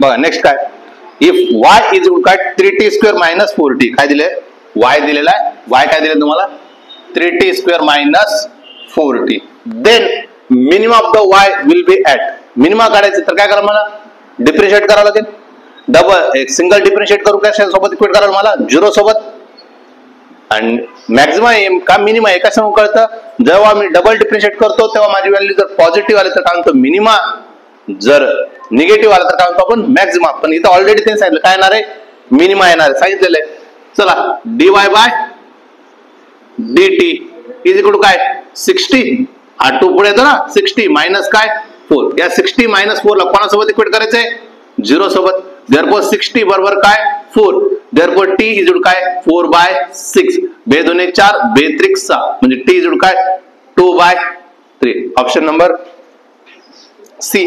बघा नेक्स्ट काय, if y is equal काय 3t² मायनस 4t, काय दिले y दिलेला आहे, y काय दिले तुम्हाला 3t² - 4t, then minimum of the y will be at, minima काढायचं तर काय करा मला डिफरन्शिएट करावं लागेल, डबल एक सिंगल डिफरन्शिएट करू काय सोबत इक्वेट करावं मला 0 सोबत, आणि मॅक्झिमम का मिनिमा एका समोर कळतं, जेव्हा मी डबल डिफरन्शिएट करतो तेव्हा माझी व्हॅल्यू जर पॉझिटिव्ह आली तर काय म्हणतो मिनिमा, जर निगेटिव्ह आला तर काय म्हणतो आपण मॅक्झिमा, पण इथं ऑलरेडी त्यांनी सांगितलं काय येणार आहे मिनिमा येणार आहे सांगितलेलं आहे. चला dy by dt is equal to काय 60, हा 2 पुढे येतो ना 60 मायनस काय 4, या 60 मायनस 4 ला कोणासोबत इक्वेट करायचंय 0 सोबत, देअरफॉर 60 बरोबर काय 4, देअरफॉर t इज इक्वल काय 4/6, बे 2 4 बे 3 6 म्हणजे t इज इक्वल काय 2/3, ऑप्शन नंबर सी.